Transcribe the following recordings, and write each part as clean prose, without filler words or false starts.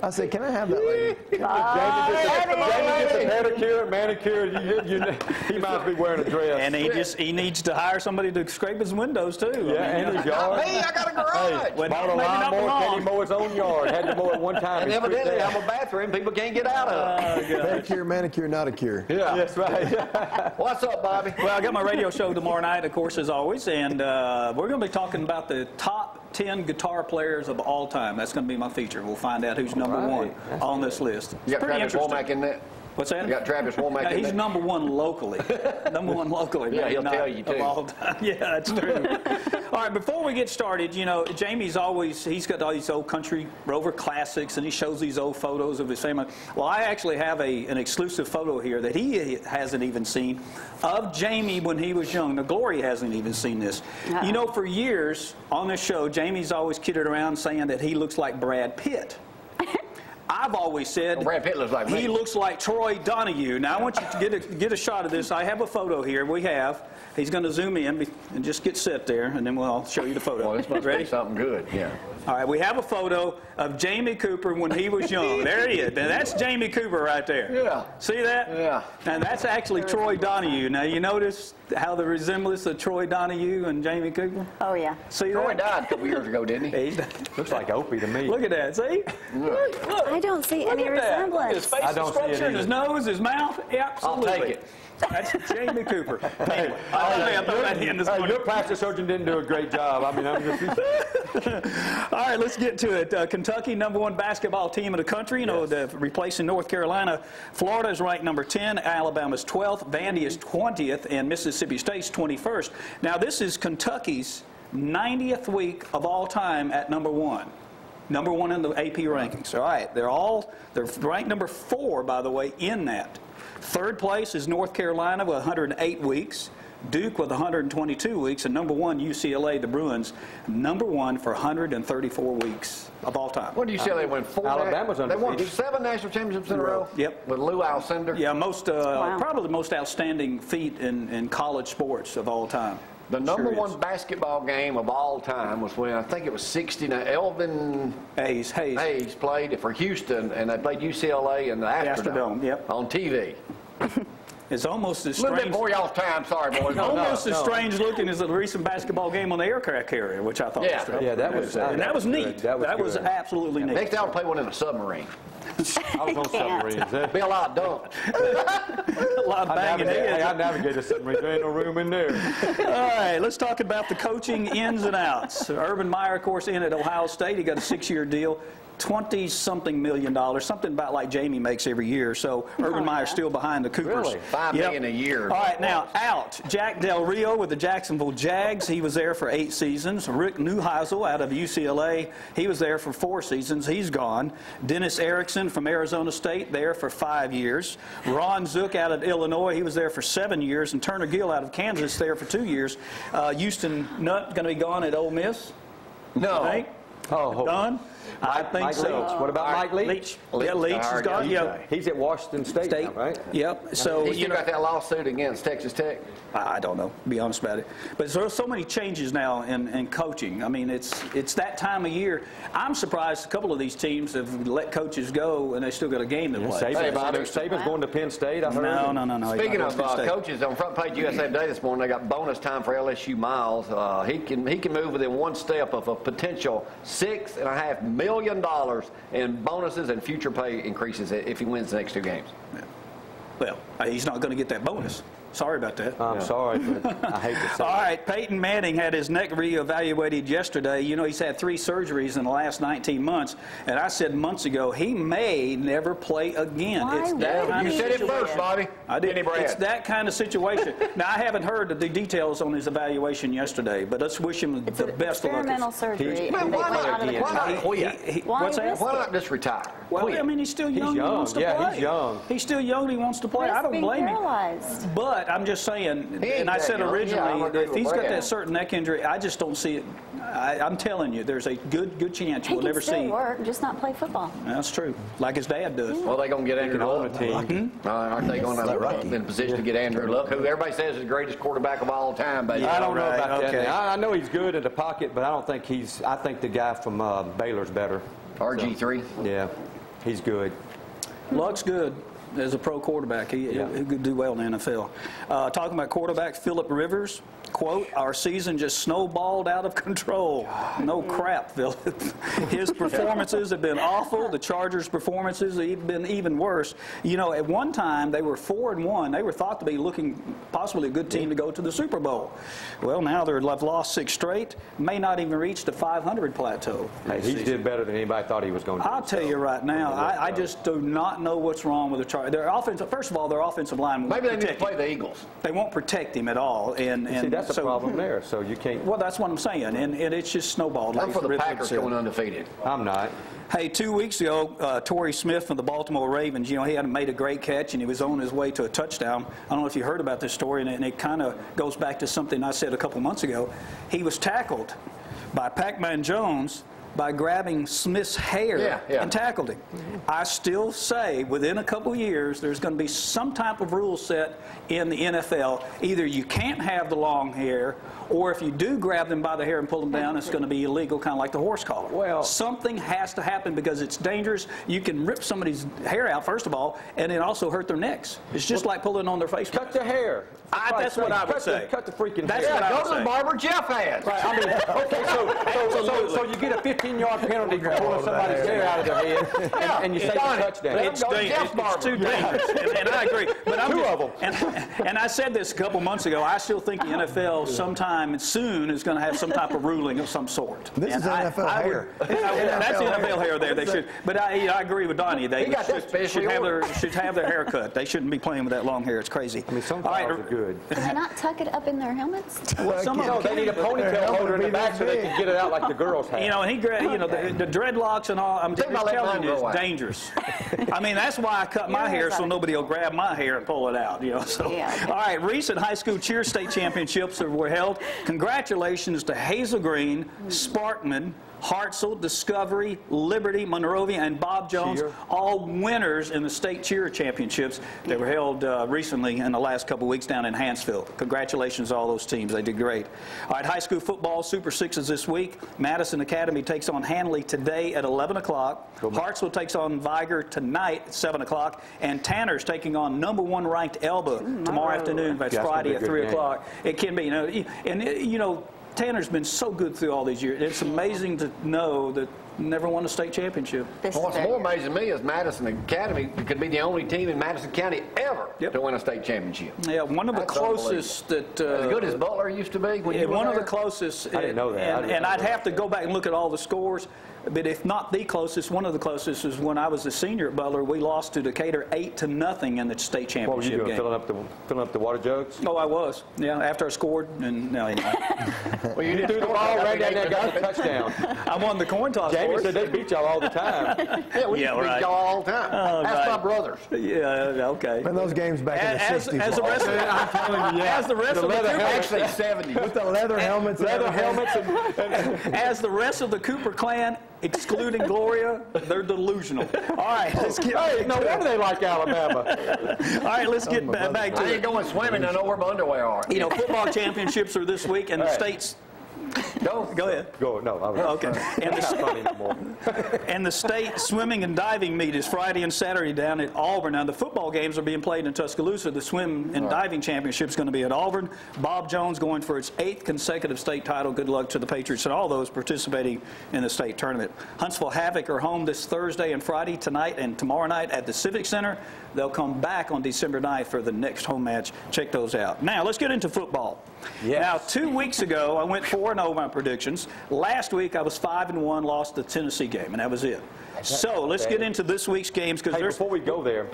I said, can I have that lady? Jamie gets a pedicure, manicure. He might be wearing a dress. And he needs to hire somebody to scrape his windows too. Yeah, and his yard. Me, I got a garage. Hey, Well, bought a maybe not lawnmower, long. can he mow his own yard? Had to mow it one time. And evidently, I'm a bathroom people can't get out of. Pedicure, manicure, not a cure. Yeah, that's right. What's up, Bobby? Well, I got my radio show tomorrow night, of course, as always, and we're going to be talking about the top 10 guitar players of all time. That's going to be my feature. We'll find out who's number one on this list. You got Travis Womack in there? What's that? You got Travis Womack in there? He's number one locally. Number one locally. Yeah, he'll tell you, too. Of all time. Yeah, that's true. All right, before we get started, you know, he's got all these old country rover classics, and he shows these old photos of his family. Well, I actually have an exclusive photo here that he hasn't even seen of Jamie when he was young. Now, Gloria hasn't even seen this. You know, for years on this show, Jamie's always kidded around saying that he looks like Brad Pitt. I've always said Brad Pitt looks like me. He looks like Troy Donahue. Now I want you to get a shot of this. I have a photo here. We have. He's going to zoom in and just get set there, and then we'll show you the photo. Well, this must be something good. Yeah. All right, we have a photo of Jamie Cooper when he was young. There he is. Now, that's Jamie Cooper right there. Yeah. See that? Yeah. And that's actually Troy Donahue. Now, you notice how the resemblance of Troy Donahue and Jamie Cooper? Oh, yeah. See Troy that? died a couple years ago, didn't he? Looks like Opie to me. Look at that. See? Look. I don't see Look any at that. Look at resemblance. his face, I his don't see it structure, his either. nose, his mouth. Absolutely. I'll take it. That's Jamie Cooper. Anyway, I throw that in this morning. Your plastic surgeon didn't do a great job. I mean, I'm just... All right, let's get to it. Kentucky, #1 basketball team in the country. You know, replacing North Carolina. Florida is ranked number 10. Alabama's 12th. Vandy is 20th. And Mississippi State's 21st. Now, this is Kentucky's 90th week of all time at #1. Number 1 in the AP rankings. All right, they're ranked number 4, by the way, in that. Third place is North Carolina with 108 weeks. Duke with 122 weeks, and #1 UCLA, the Bruins, #1 for 134 weeks of all time. What do you say they won 4? Alabama's They won undefeated. 7 national championships in a row? Yep. With Lou Alcindor? Yeah, Wow. probably the most outstanding feat in college sports of all time. The Sure #1 is. basketball game of all time was when I think it was 69. Elvin Hayes. Hayes played for Houston, and they played UCLA in the Astrodome. Yep. On TV. It's almost as A little bit strange. before y'all's time, sorry, boys. Almost as strange looking as the recent basketball game on the aircraft carrier, which I thought was strange. Yeah, that was... And that was neat. That was good. absolutely neat. Next time I'll play one in a submarine. I was on submarines. Be a lot of dunks. A lot of banging heads. I navigated submarines. There ain't no room in there. All right, let's talk about the coaching ins and outs. Urban Meyer, of course, in at Ohio State. He got a 6-year deal. $20-something million, something about like Jamie makes every year. So Urban Meyer's still behind the Coopers. Really? $5 million a year. All right, now out. Jack Del Rio with the Jacksonville Jags. He was there for 8 seasons. Rick Neuheisel out of UCLA. He was there for 4 seasons. He's gone. Dennis Erickson from Arizona State there for 5 years. Ron Zook out of Illinois. He was there for 7 years. And Turner Gill out of Kansas there for 2 years. Houston Nutt going to be gone at Ole Miss. No. Right? Oh, Done? I think Mike so. Leach. What about Mike Leach? Leach. Yeah, Leach is gone. Yeah. He's at Washington State now, right? Yep. So, He still got that lawsuit against Texas Tech. I don't know, to be honest about it. But there's so many changes now in coaching. I mean, it's that time of year. I'm surprised a couple of these teams have let coaches go and they still got a game to play. Hey, Bobby. Saban's going to Penn State, I heard. No. Speaking of coaches, on front page USA Today this morning, they got bonus time for LSU Miles. He can move within one step of a potential $6.5 million in bonuses and future pay increases if he wins the next 2 games. Yeah. Well, he's not going to get that bonus. Sorry about that. I'm sorry, but I hate to say All right, Peyton Manning had his neck reevaluated yesterday. You know, he's had 3 surgeries in the last 19 months. And I said months ago, he may never play again. Why It's would that he? kind You of said it situation. first, Bobby. I did. Kenny Brad. It's that kind of situation. Now, I haven't heard the details on his evaluation yesterday, but let's wish him It's the an best of luck. experimental surgery. Man, and they why went not out of the again? Why not country. quit? Why What's that? risk Why it? not just retire? Well, Quit. I mean, he's still young. He young. wants to Yeah, play. he's young. He's still young. He wants to play. I don't Risk blame being him. paralyzed. But I'm just saying, He ain't and I that said young. originally, Yeah, I'm that agreeing if he's with got Brad. that certain neck injury, I just don't see it. I'm telling you, there's a good chance He we'll can never still see. work, just not play football. That's true. Like his dad does. Well, they're going to get Andrew on Luck. the team. Aren't they going to be in a position to get Andrew Luck, who everybody says is the greatest quarterback of all time? But I don't know right, about okay. that. I know he's good in the pocket, but I don't think I think the guy from Baylor's better. RG3. Yeah, he's good. Luck's good as a pro quarterback. He could do well in the NFL. Talking about quarterback, Phillip Rivers, quote, "Our season just snowballed out of control." No crap, Phillip. His performances have been awful. The Chargers' performances have been even worse. You know, at one time, they were 4-1. They were thought to be looking possibly a good team to go to the Super Bowl. Well, now they've lost 6 straight. May not even reach the 500 plateau. Hey, he did better than anybody thought he was going to. I'll tell you right now, I just do not know what's wrong with the Chargers. Their offensive, first of all, their offensive line. Maybe they need to play the Eagles. They won't protect him at all. And See, that's the problem there. So you can't. Well, that's what I'm saying, and it's just snowballed. I'm like for the Richard Packers said. going undefeated. I'm not. Hey, 2 weeks ago, Torrey Smith from the Baltimore Ravens, you know, he had made a great catch, and he was on his way to a touchdown. I don't know if you heard about this story, and it kind of goes back to something I said a couple months ago. He was tackled by Pac-Man Jones by grabbing Smith's hair and tackled him. I still say within a couple of years there's going to be some type of rule set in the NFL. Either you can't have the long hair, or if you do grab them by the hair and pull them down, it's going to be illegal, kind of like the horse collar. Well, something has to happen because it's dangerous. You can rip somebody's hair out, first of all, and then also hurt their necks. It's just like pulling on their face. Cut the hair. That's what I would say. Cut the freaking That's hair. what I would Go to say. the barber Jeff has. Right, I mean, okay, so you get a 15-yard penalty for pulling somebody's hair out of their head, and you say a touchdown. It's too dangerous, and I agree. But I'm Two of them. And I said this a couple months ago. I still think the NFL sometime soon is going to have some type of ruling of some sort. This is NFL hair. That's the NFL hair there. They should. But I agree with Donnie. They should have their hair cut. They shouldn't be playing with that long hair. It's crazy. I mean, some fouls are good. Can they not tuck it up in their helmets? Well, some of them They need a ponytail holder in the back so they can get it out like the girls have. You know, and the dreadlocks and all. I'm just telling you, it's dangerous. I mean, that's why I cut my hair so nobody will grab my hair and pull it out. You know. So, all right. Recent high school cheer state championships were held. Congratulations to Hazel Green, Sparkman, Hartselle, Discovery, Liberty, Monrovia, and Bob Jones, all winners in the state cheer championships that were held recently in the last couple weeks down in Hansville. Congratulations to all those teams. They did great. All right, high school football, Super Sixes this week. Madison Academy takes on Hanley today at 11 o'clock. Hartselle takes on Viger tonight at 7 o'clock. And Tanner's taking on #1 ranked Elba tomorrow afternoon. That's Friday at 3 o'clock. It can be, you know, Tanner's been so good through all these years. It's amazing to know that never won a state championship. What's more amazing to me is Madison Academy could be the only team in Madison County ever to win a state championship. Yeah, one of the closest that... as good as Butler used to be when you were one there? of the closest. I didn't know that. And I'd have to go back and look at all the scores. But if not the closest, one of the closest is when I was a senior at Butler. We lost to Decatur 8-0 in the state championship What were you doing, game. filling up the water jugs? Oh, I was. Yeah, after I scored. And no, anyway. Well, you didn't Threw the ball right down there, got a touchdown. I won the coin toss. Jamie for us. said they beat y'all all the time. Yeah, we used to beat y'all all the time. Ask my brothers. Yeah, okay. And those games back in the 60s. As the rest of I'm telling you, as the rest of the Actually, 70. with the leather helmets. as the rest of the Cooper clan, excluding Gloria, they're delusional. All right, let's get Hey, no wonder they like Alabama. All right, let's get back to I it. ain't going swimming. I know where my underwear are. You know, football championships are this week, and the states. Go ahead. Go, no. Okay. And It's not funny anymore. And the state swimming and diving meet is Friday and Saturday down at Auburn. Now, the football games are being played in Tuscaloosa. The swim and diving championship is going to be at Auburn. Bob Jones going for its 8th consecutive state title. Good luck to the Patriots and all those participating in the state tournament. Huntsville Havoc are home this Thursday and Friday, tonight and tomorrow night at the Civic Center. They'll come back on December 9th for the next home match. Check those out. Now, let's get into football. Yes. Now, 2 weeks ago, I went 4-0 my predictions. Last week, I was 5-1, lost the Tennessee game, and that was it. So let's get into this week's games. Hey, before we go there,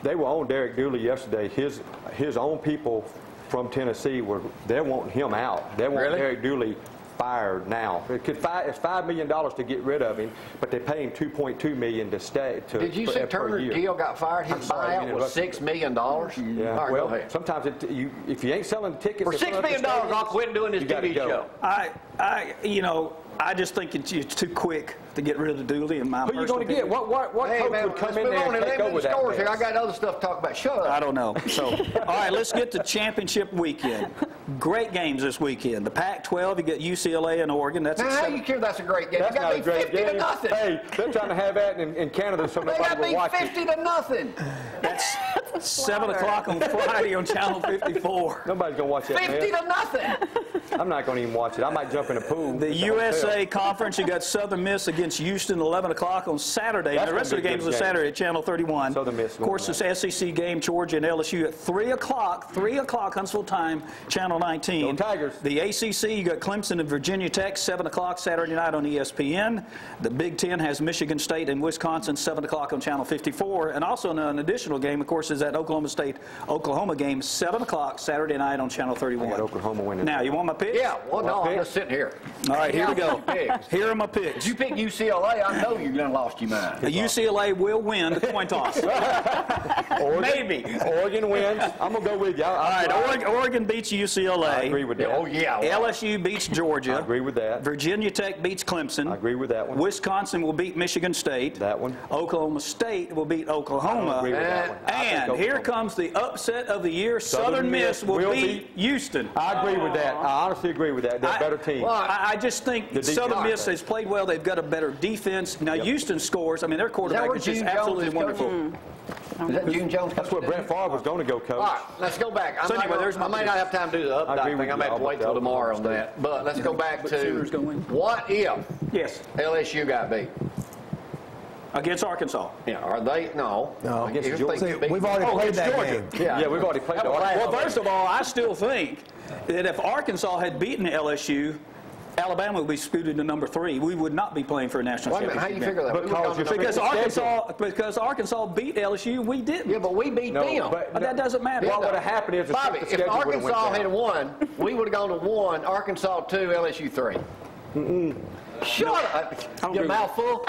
they were on Derek Dooley yesterday. His own people from Tennessee they're wanting him out. They want Derek Dooley fired now. It's $5 million to get rid of him, but they pay him $2.2 million to stay. Did you say Turner Gill got fired? His buyout was $6 million. Yeah. All right, well, go ahead. sometimes if you ain't selling tickets For $6 million, I'll quit doing this TV show. I just think it's too quick to get rid of Dooley in my Who are you going to get? What Hey, coach man, would come let's in move there on and and take leave over the that scores here. I mess? got other stuff to talk about. Shut up. I don't know. So, all right, let's get to championship weekend. Great games this weekend. The Pac-12, you get UCLA and Oregon. That's Now, at how 7. you care that's a great game? That's You got not a to great beat 50 game. to nothing. Hey, they're trying to have that in Canada so They nobody got will watch beat it. 50 to nothing. That's 7 o'clock on Friday on Channel 54. Nobody's going to watch that, 50 man. to nothing. I'm not going to even watch it. I might jump in the pool. The USA Conference, you got Southern Miss against Houston, 11 o'clock on Saturday. That's And the rest of gonna the be a games good are game. Saturday at Channel 31. Southern Miss Of course, won't this SEC game, Georgia and LSU at 3 o'clock, Huntsville time, Channel 19. Go Tigers. The ACC, you got Clemson and Virginia Tech, 7 o'clock Saturday night on ESPN. The Big Ten has Michigan State and Wisconsin, 7 o'clock on Channel 54. And also an additional game, of course, is that Oklahoma State-Oklahoma game, 7 o'clock Saturday night on Channel 31. I got Oklahoma winning. Now, you want my picks? Yeah, well, no, I'm pick? just sitting here. All right, here we go. Picks. Here are my picks. If you pick UCLA, I know you done lost your mind. The UCLA will win the coin toss. Maybe. Oregon wins. I'm going to go with you. All right, Oregon beats UCLA. I agree with that. Oh, yeah. LSU beats Georgia. I agree with that. Virginia Tech beats Clemson. I agree with that one. Wisconsin will beat Michigan State. That one. Oklahoma State will beat Oklahoma. I agree with that one. I think And here Oklahoma. comes the upset of the year. Southern Miss will beat Houston. I agree with that. I honestly agree with that. They're a better team. I just think The defense. Southern Miss has played well. They've got a better defense. Now, Houston scores. I mean, their quarterback where is just Gene Jones absolutely is wonderful. coaching? Is that June Jones? That's where Brett Favre was going to go, Coach. All right, let's go back. So anyway, there's my I may not have time to do the I agree update with thing. I may you. have to wait till I'll- tomorrow on that. But let's go back Sooners to gonna win? what if Yes, LSU got beat? against Arkansas. Yeah, are they? No. No. If they Georgia. See, beat- we've already Oh, played it's that Georgia. game. Yeah, we've already played That was the last- Well, first of all, I still think that if Arkansas had beaten LSU, Alabama would be scooted to number 3. We would not be playing for a national Wait a minute, how championship. you figure that? We Because would've gone to Because Schedule. Arkansas beat LSU, we didn't. Yeah, but we beat them. But that doesn't matter. What would have happened is the Bobby, strength of if schedule would have went Arkansas down. had won, we would have gone to 1, Arkansas 2, LSU 3. Shut up. Your mouth full.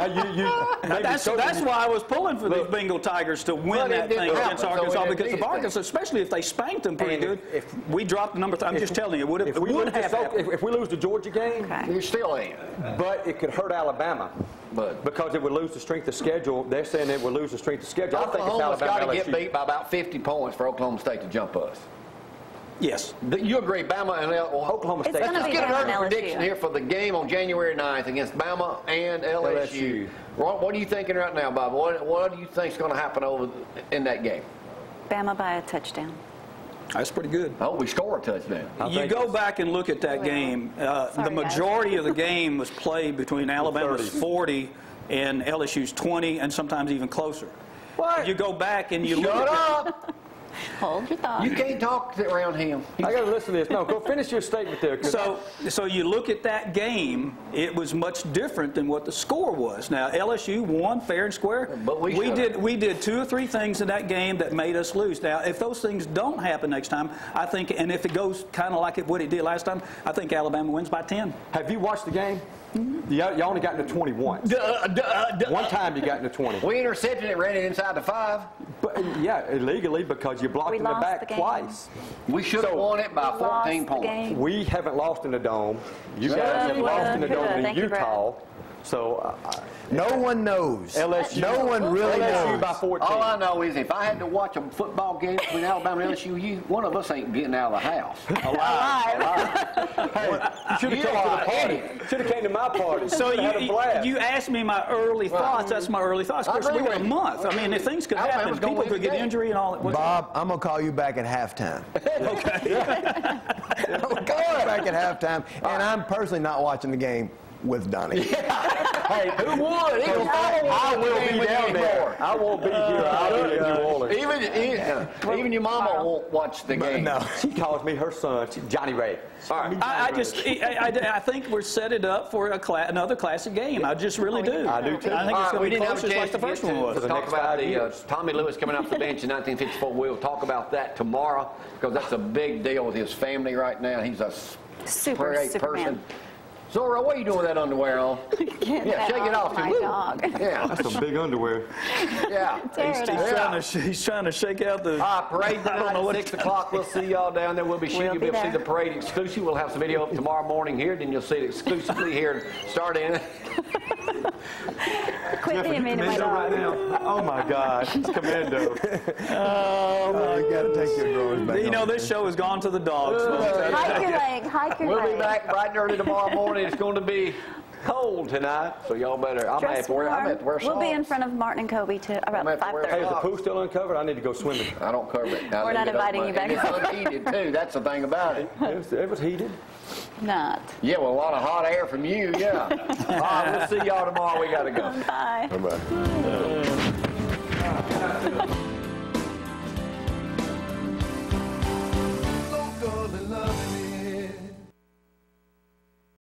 Maybe That's why I was pulling for these Bengal Tigers to win But it that didn't thing happen, against so we Arkansas, didn't because need if it. Arkansas, especially if they spanked them pretty And good, if- we dropped the number 3. I'm just telling you, it If we would lose have happened. if we lose the Georgia game, You're still in. but it could hurt Alabama. But Because it would lose the strength of schedule. They're saying it would lose the strength of schedule. I think it's Oklahoma's Alabama got to get LSU. beat by about 50 points for Oklahoma State to jump us. Yes. You agree, Bama and Oklahoma It's State. gonna Let's be get an better early than prediction LSU. here for the game on January 9th against Bama and LSU. LSU. What are you thinking right now, Bob? What do you think is going to happen in that game? Bama by a touchdown. That's pretty good. Oh, we score a touchdown. You think go back and look at that game. The Sorry, guys. majority of the game was played between Alabama's 30s. 40 and LSU's 20, and sometimes even closer. What? You go back and you look Shut at up! Hold your thought. You can't talk around him. I got to listen to this. No, go finish your statement there. 'Cause So you look at that game, it was much different than what the score was. Now, LSU won fair and square. But we did 2 or 3 things in that game that made us lose. Now, if those things don't happen next time, I think, and if it goes kind of like what it did last time, I think Alabama wins by 10. have you watched the game? You only got into 20 once. One time you got into 20. We intercepted it, ran it inside the 5. But, yeah, illegally because you blocked We in the lost back the game. twice. We should have won it by We 14 lost the points. game. We haven't lost in the Dome. You guys have Shoulda, lost in the coulda. Dome in Thank you, Brad. Utah. So No one knows. LSU. No one really LSU knows. by 14. All I know is if I had to watch a football game between Alabama and LSU, one of us ain't getting out of the house. Hey, you should have You come are to the party. idiot. Should have came to my party. So Shoulda had a blast. you asked me my early thoughts. That's my early thoughts. Of I course, we agree got a with you. month. I mean, if things could happen, Alabama's gonna people win could the get game. injury and all that. Bob, I'm going to call you back at halftime. I'm going to call you back at halftime, and I'm personally not watching the game with Donnie. Hey, Who would? I will be down there. I won't be here. I'll be in New Orleans. Even your mama won't watch the game. No. She calls me her son, Johnny Ray. All right. I think we're set it up for another classic game. I just really do. I do, too. I think All it's right, we going to be didn't have close a just chance like the to first get one was. the talk next about 5 the years. Tommy Lewis coming off the bench in 1954. We'll talk about that tomorrow because that's a big deal with his family right now. He's a Super great Superman. person. Zora, what are you doing with that underwear on? Get Yeah, that shake it off. my Woo. dog. Yeah, That's some big underwear. yeah. Tear it up. He's trying to shake out the. Parade I don't know tonight what at 6 o'clock. We'll see y'all down there. We'll be shooting. We'll You'll be be able to see there. the parade exclusive. We'll have some video up tomorrow morning here. Then you'll see it exclusively here starting. Quit being mean to my Commando right dog. now. Oh my God, he's commando. Oh, you got to take your drawers back. You know, this show has gone to the dogs. Hike your leg, hike your We'll leg. be back bright and early tomorrow morning. It's going to be cold tonight, so y'all better. I'm Dress gonna have to wear warm. We'll be in socks. front of Martin and Kobe to about I'm gonna have to wear 5:30. Hey, is the pool still uncovered? I need to go swimming. I don't cover it. We're not inviting you back. And it's unheated too. That's the thing about it. It was heated. Not. Yeah, well, a lot of hot air from you. Yeah. All right, we'll see y'all tomorrow. We gotta go. Bye. Bye-bye.